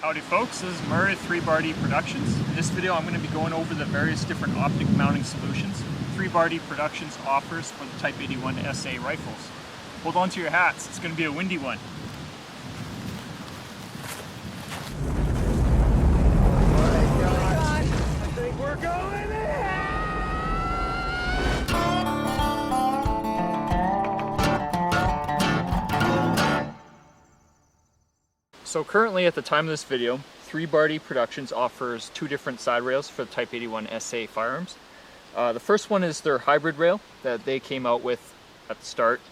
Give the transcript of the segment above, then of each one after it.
Howdy folks, this is Murray 3BarD Productions. In this video I'm going to be going over the various different optic mounting solutions 3BarD Productions offers for the Type 81 SA rifles. Hold on to your hats, it's going to be a windy one. Oh my God. I think we're going in! So currently at the time of this video, 3BarD Productions offers two different side rails for the Type 81 SA firearms. The first one is their hybrid rail that they came out with at the start.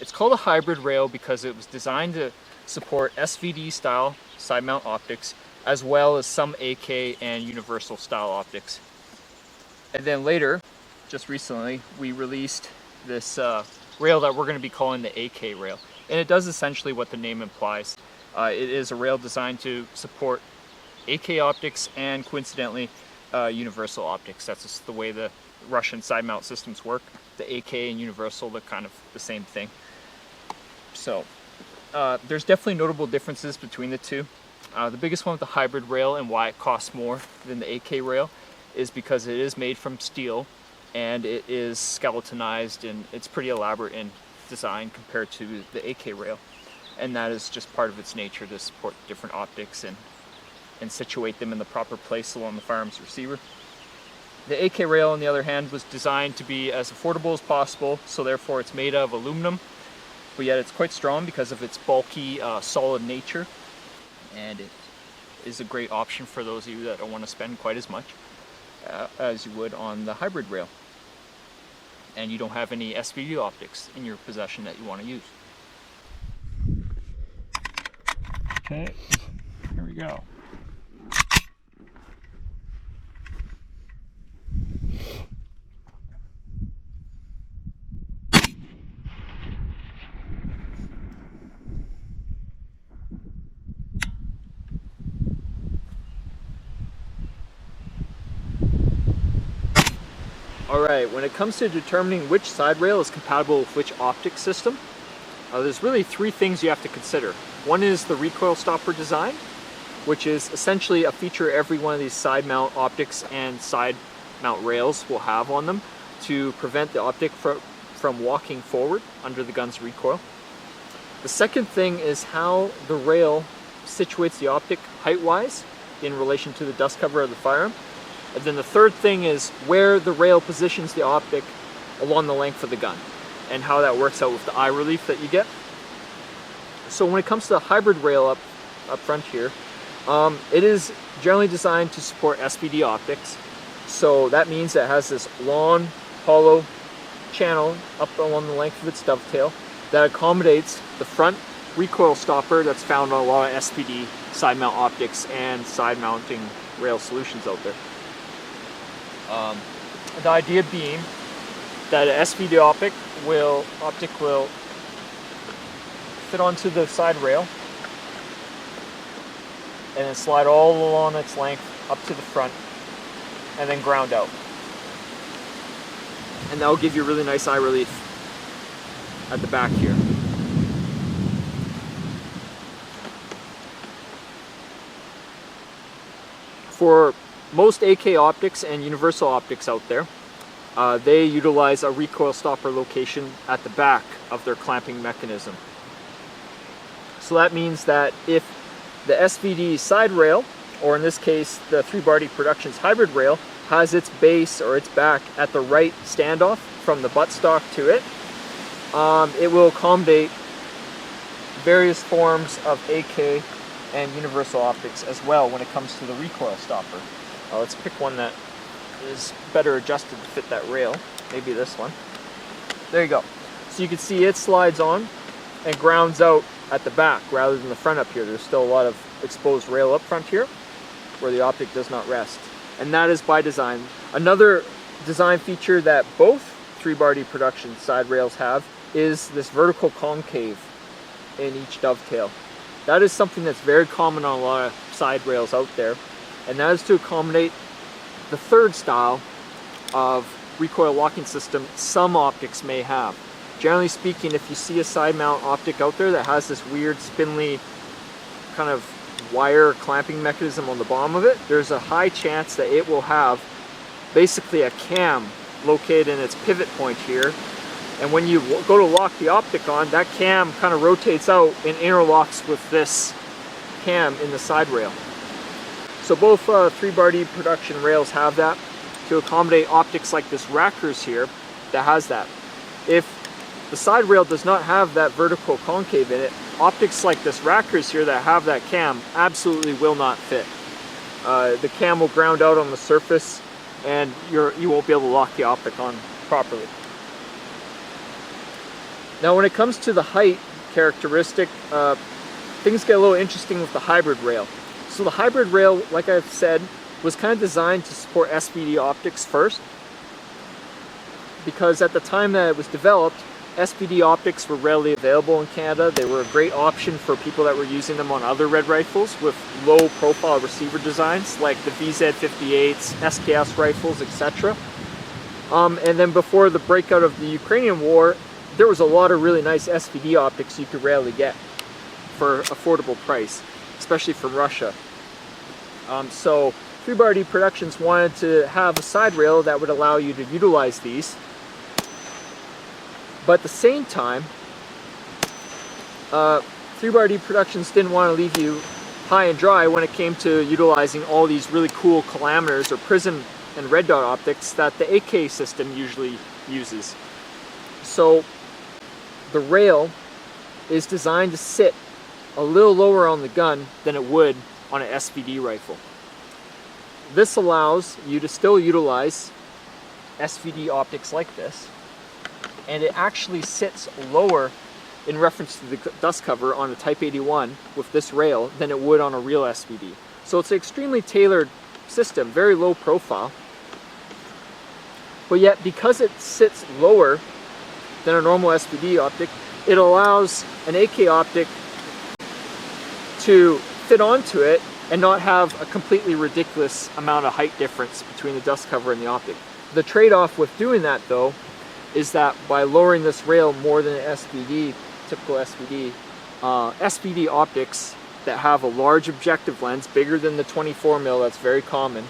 It's called a hybrid rail because it was designed to support SVD style side mount optics as well as some AK and universal style optics. And then later, just recently, we released this rail that we're going to be calling the AK rail. And it does essentially what the name implies. It is a rail designed to support AK optics and coincidentally universal optics. That's just the way the Russian side mount systems work. The AK and universal, they're kind of the same thing. So there's definitely notable differences between the two. The biggest one with the hybrid rail and why it costs more than the AK rail is because it is made from steel and it is skeletonized and it's pretty elaborate in design compared to the AK rail. And that is just part of its nature to support different optics and situate them in the proper place along the firearm's receiver. The AK rail, on the other hand, was designed to be as affordable as possible, so therefore it's made of aluminum, but yet it's quite strong because of its bulky, solid nature, and it is a great option for those of you that don't want to spend quite as much as you would on the hybrid rail, and you don't have any SVD optics in your possession that you want to use. Okay, here we go. Alright, when it comes to determining which side rail is compatible with which optic system, there's really three things you have to consider. One is the recoil stopper design, which is essentially a feature every one of these side mount optics and side mount rails will have on them to prevent the optic from walking forward under the gun's recoil. The second thing is how the rail situates the optic height-wise in relation to the dust cover of the firearm. And then the third thing is where the rail positions the optic along the length of the gun and how that works out with the eye relief that you get. So when it comes to the hybrid rail up front here, it is generally designed to support SVD optics. So that means that it has this long, hollow channel up along the length of its dovetail that accommodates the front recoil stopper that's found on a lot of SVD side mount optics and side mounting rail solutions out there. The idea being that an SVD optic will fit onto the side rail and then slide all along its length up to the front and then ground out. And that will give you really nice eye relief at the back here. For most AK optics and universal optics out there, they utilize a recoil stopper location at the back of their clamping mechanism. So that means that if the SVD side rail, or in this case the 3BarD Productions hybrid rail, has its base or its back at the right standoff from the buttstock to it, it will accommodate various forms of AK and universal optics as well when it comes to the recoil stopper. Let's pick one that is better adjusted to fit that rail. Maybe this one. There you go. So you can see it slides on and grounds out at the back rather than the front up here. There's still a lot of exposed rail up front here where the optic does not rest. And that is by design. Another design feature that both 3BarD Productions side rails have is this vertical concave in each dovetail. That is something that's very common on a lot of side rails out there, and that is to accommodate the third style of recoil locking system some optics may have. Generally speaking, if you see a side mount optic out there that has this weird spindly kind of wire clamping mechanism on the bottom of it, there's a high chance that it will have basically a cam located in its pivot point here. And when you go to lock the Optic on, that cam kind of rotates out and interlocks with this cam in the side rail. So both 3-bar-D production rails have that to accommodate optics like this Rackers here that has that. If the side rail does not have that vertical concave in it, optics like this Rackers here that have that cam absolutely will not fit. The cam will ground out on the surface and you won't be able to lock the Optic on properly. Now when it comes to the height characteristic, things get a little interesting with the hybrid rail. So the hybrid rail, like I've said, was kind of designed to support SVD optics first, because at the time that it was developed, SVD optics were readily available in Canada. They were a great option for people that were using them on other red rifles with low profile receiver designs like the VZ58s, SKS rifles, etc. And then before the breakout of the Ukrainian war, there was a lot of really nice SVD optics you could rarely get for affordable price, especially from Russia. So 3-bar-D Productions wanted to have a side rail that would allow you to utilize these. But at the same time, 3-bar-D Productions didn't want to leave you high and dry when it came to utilizing all these really cool kilometers or prism and red dot optics that the AK system usually uses. So the rail is designed to sit a little lower on the gun than it would on an SVD rifle. This allows you to still utilize SVD optics like this, and it actually sits lower in reference to the dust cover on a Type 81 with this rail than it would on a real SVD. So it's an extremely tailored system, very low profile, but yet because it sits lower than a normal SVD optic, it allows an AK optic to fit onto it and not have a completely ridiculous amount of height difference between the dust cover and the optic. The trade-off with doing that though is that by lowering this rail more than an SVD, typical SVD, SVD optics that have a large objective lens, bigger than the 24mm, that's very common,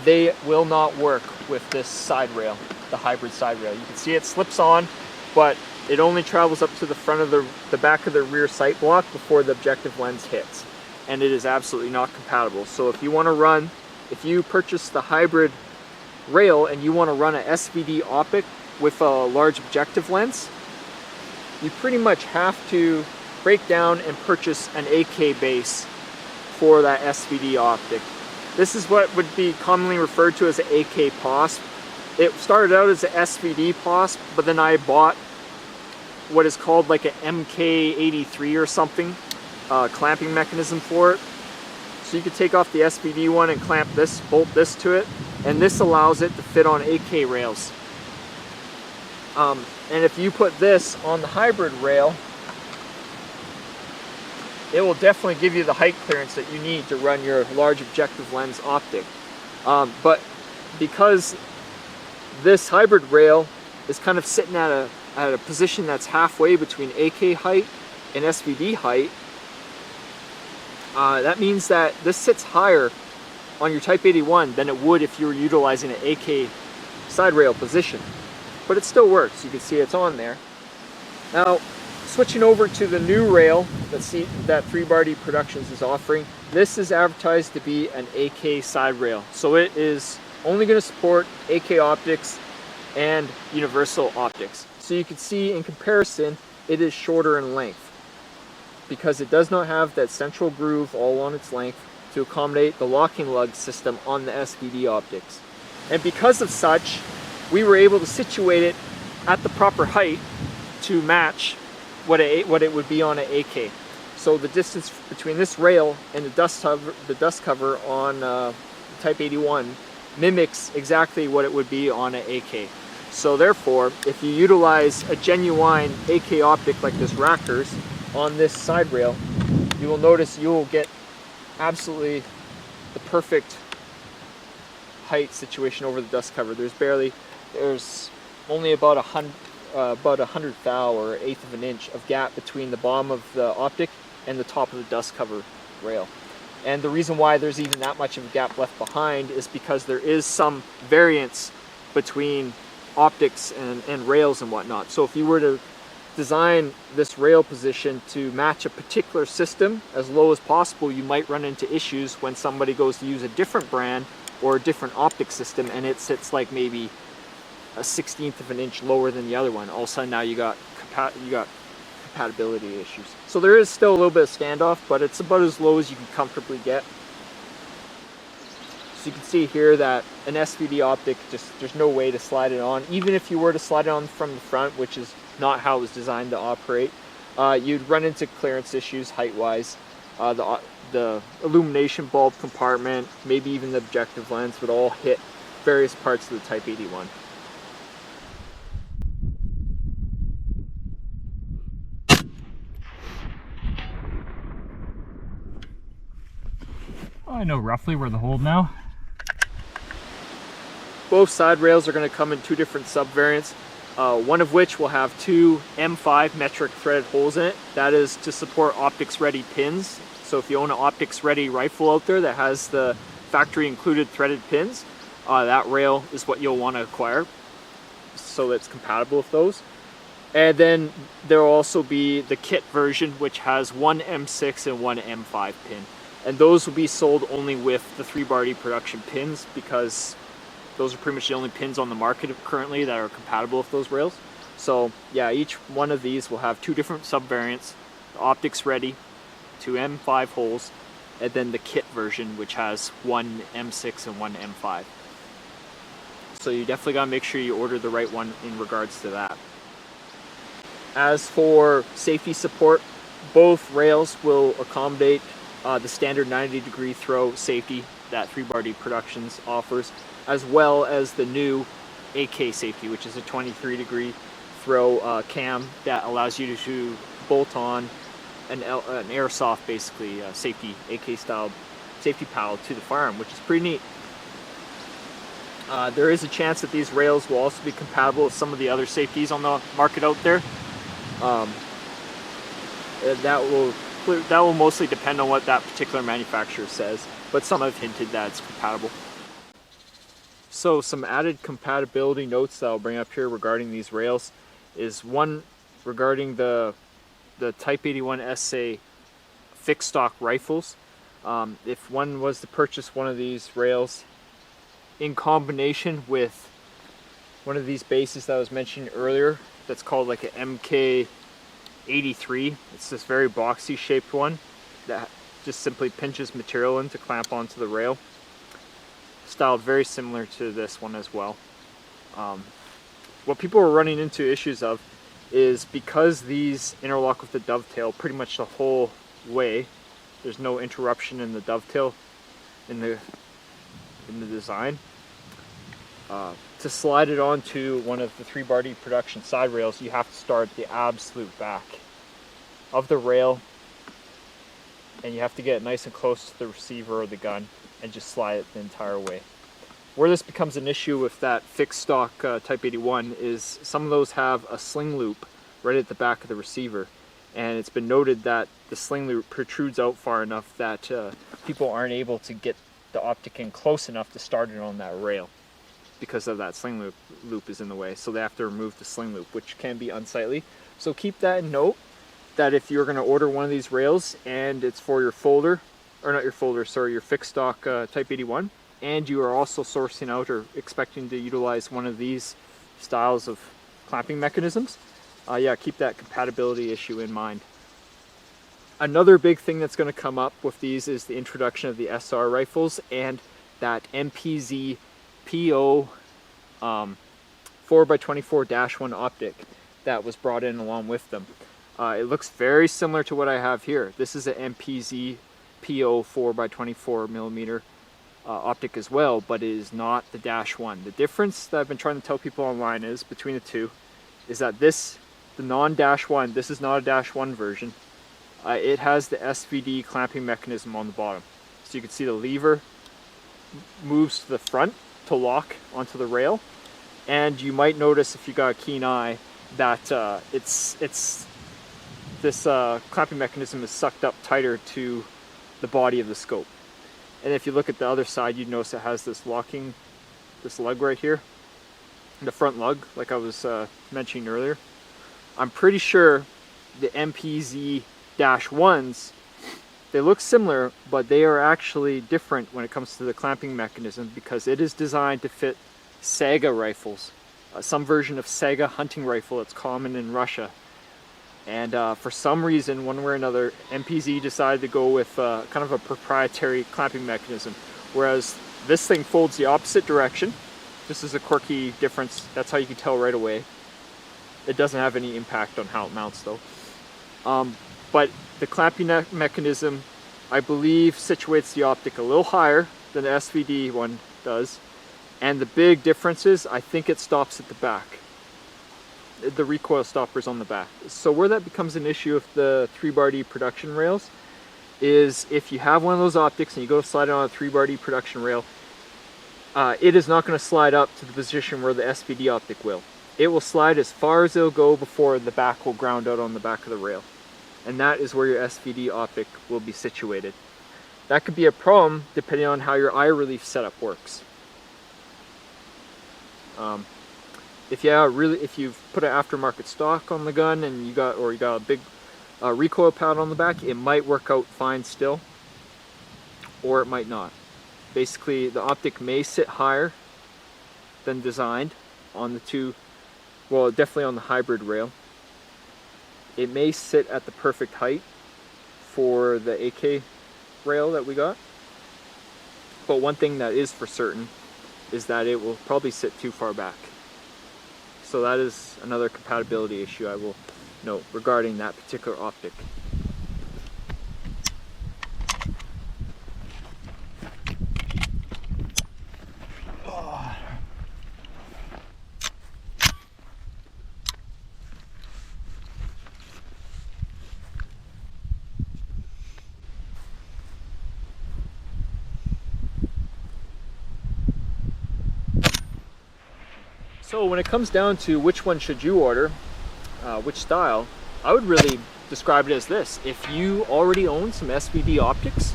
they will not work with this side rail, the hybrid side rail. You can see it slips on, but it only travels up to the front of the back of the rear sight block before the objective lens hits. And it is absolutely not compatible. So if you want to run, if you purchase the hybrid rail and you want to run an SVD optic with a large objective lens, you pretty much have to break down and purchase an AK base for that SVD optic. This is what would be commonly referred to as an AK POSP. It started out as an SVD POSP, but then I bought what is called like an MK83 or something, clamping mechanism for it. So you could take off the SVD one and clamp this, bolt this to it, and this allows it to fit on AK rails. And if you put this on the hybrid rail, it will definitely give you the height clearance that you need to run your large objective lens optic. But because this hybrid rail is kind of sitting at a position that's halfway between AK height and SVD height, that means that this sits higher on your Type 81 than it would if you were utilizing an AK side rail position. But it still works. You can see it's on there. Now, switching over to the new rail that 3-bar-D Productions is offering, this is advertised to be an AK side rail. So it is only going to support AK optics and universal optics. So you can see in comparison, it is shorter in length because it does not have that central groove all on its length to accommodate the locking lug system on the SVD optics. And because of such, we were able to situate it at the proper height to match what it would be on an AK. So the distance between this rail and the dust cover on the Type 81 mimics exactly what it would be on an AK. So therefore, if you utilize a genuine AK optic like this Rackers on this side rail, you will notice you will get absolutely the perfect height situation over the dust cover. There's only about 100th thou or 1/8 of an inch of gap between the bottom of the optic and the top of the dust cover rail. And the reason why there's even that much of a gap left behind is because there is some variance between optics and rails and whatnot. So if you were to design this rail position to match a particular system as low as possible, you might run into issues when somebody goes to use a different brand or a different optic system and it sits like maybe a 1/16 of an inch lower than the other one. All of a sudden now you got compatibility issues. So there is still a little bit of standoff, but it's about as low as you can comfortably get. So you can see here that an SVD optic, there's no way to slide it on. Even if you were to slide it on from the front, which is not how it was designed to operate, you'd run into clearance issues height-wise. The illumination bulb compartment, maybe even the objective lens would all hit various parts of the Type 81. I know roughly where the hold now. Both side rails are going to come in two different sub-variants, one of which will have two M5 metric threaded holes in it. That is to support optics ready pins. So if you own an optics ready rifle out there that has the factory included threaded pins, that rail is what you'll want to acquire so that it's compatible with those. And then there will also be the kit version, which has one M6 and one M5 pin. And those will be sold only with the 3-bar production pins, because those are pretty much the only pins on the market currently that are compatible with those rails. So yeah, each one of these will have two different sub-variants, the optics ready, two M5 holes, and then the kit version, which has one M6 and one M5. So you definitely gotta make sure you order the right one in regards to that. As for safety support, both rails will accommodate the standard 90-degree throw safety that 3-bar Productions offers, as well as the new AK safety, which is a 23-degree throw cam that allows you to bolt on an airsoft, basically safety AK style safety pal to the firearm, which is pretty neat. There is a chance that these rails will also be compatible with some of the other safeties on the market out there. That will mostly depend on what that particular manufacturer says, but some have hinted that it's compatible. So some added compatibility notes that I'll bring up here regarding these rails is one regarding the Type 81 SA fixed stock rifles. If one was to purchase one of these rails in combination with one of these bases that I was mentioning earlier, that's called like an MK83. It's this very boxy shaped one that just simply pinches material in to clamp onto the rail. Styled very similar to this one as well. What people are running into issues of is because these interlock with the dovetail pretty much the whole way. There's no interruption in the dovetail in the design. To slide it onto one of the 3-bar production side rails, you have to start the absolute back of the rail, and you have to get it nice and close to the receiver or the gun and just slide it the entire way. Where this becomes an issue with that fixed stock Type 81 is some of those have a sling loop right at the back of the receiver, and it's been noted that the sling loop protrudes out far enough that people aren't able to get the optic in close enough to start it on that rail because of that sling loop is in the way. So they have to remove the sling loop, which can be unsightly. So keep that in note, that if you're going to order one of these rails and it's for your folder, or not your folder, sorry, your fixed stock Type 81, and you are also sourcing out or expecting to utilize one of these styles of clamping mechanisms, yeah, keep that compatibility issue in mind. Another big thing that's going to come up with these is the introduction of the SR rifles and that MPZ PO 4x24-1 optic that was brought in along with them. It looks very similar to what I have here. This is an MPZ PO 4x24mm optic as well, but it is not the -1. The difference that I've been trying to tell people online is between the two is that this, the non-1, this is not a -1 version. It has the SVD clamping mechanism on the bottom. So you can see the lever moves to the front to lock onto the rail, and you might notice if you got a keen eye that this clamping mechanism is sucked up tighter to the body of the scope. And if you look at the other side, you'd notice it has this locking, this lug right here, the front lug, like I was mentioning earlier. I'm pretty sure the MPZ-1s, they look similar, but they are actually different when it comes to the clamping mechanism, because it is designed to fit Saiga rifles, some version of Saiga hunting rifle that's common in Russia. And for some reason, one way or another, MPZ decided to go with kind of a proprietary clamping mechanism, whereas this thing folds the opposite direction. This is a quirky difference. That's how you can tell right away. It doesn't have any impact on how it mounts though. But the clamping mechanism, I believe, situates the Optic a little higher than the SVD one does. And the big difference is, I think it stops at the back. The recoil stopper's on the back. So where that becomes an issue with the 3-bar-D production rails is if you have one of those Optics and you go to slide it on a 3-bar-D production rail, it is not going to slide up to the position where the SVD Optic will. It will slide as far as it'll go before the back will ground out on the back of the rail. And that is where your SVD Optic will be situated. That could be a problem depending on how your eye relief setup works. If you've put an aftermarket stock on the gun and you got a big recoil pad on the back, it might work out fine still, or it might not. Basically, the Optic may sit higher than designed on the two, well, definitely on the hybrid rail. It may sit at the perfect height for the AK rail that we got, but one thing that is for certain is that it will probably sit too far back. So that is another compatibility issue I will note regarding that particular Optic. So when it comes down to which one should you order, which style, I would really describe it as this. If you already own some SVD Optics,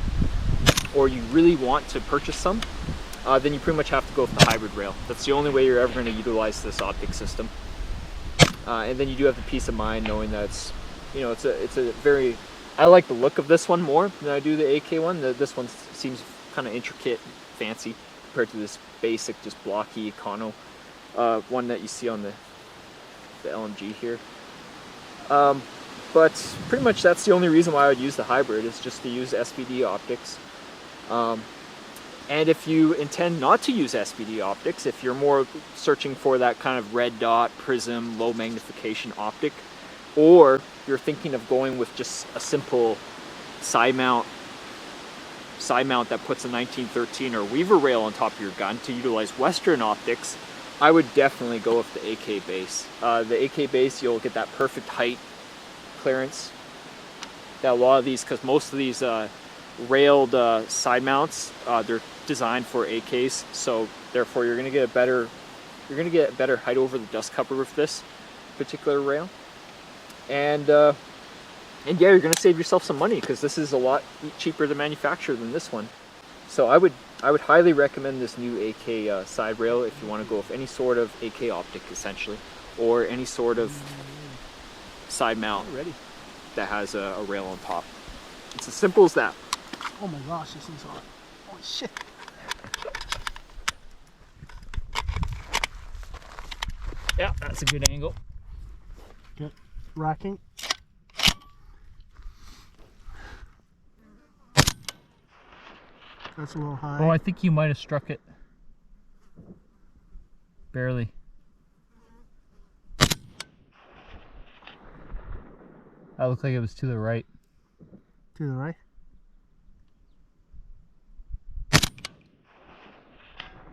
or you really want to purchase some, then you pretty much have to go with the hybrid rail. That's the only way you're ever going to utilize this optic system. And then you do have the peace of mind knowing that it's, you know, it's a very, I like the look of this one more than I do the AK one. This one seems kind of intricate, fancy compared to this basic, just blocky Econo one that you see on the LMG here. But pretty much that's the only reason why I would use the hybrid, is just to use SVD optics. And if you intend not to use SVD optics, if you're more searching for that kind of red dot, prism, low magnification optic, or you're thinking of going with just a simple side mount that puts a 1913 or Weaver rail on top of your gun to utilize Western optics, I would definitely go with the AK base. The AK base, you'll get that perfect height clearance. That a lot of these, because most of these railed side mounts, they're designed for AKs, so therefore you're gonna get better height over the dust cover with this particular rail. And yeah, you're gonna save yourself some money because this is a lot cheaper to manufacture than this one. So I would highly recommend this new AK side rail if you want to go with any sort of AK optic, essentially, or any sort of side mount that has a rail on top. It's as simple as that. Oh my gosh, this thing's hot. Holy shit. Yeah, that's a good angle. Good. Racking. That's a little high. Oh, I think you might have struck it. Barely. That looked like it was to the right. To the right?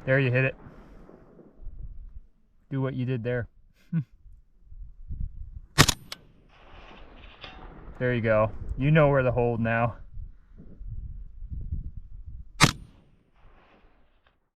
There, you hit it. Do what you did there. There you go. You know where to hold now.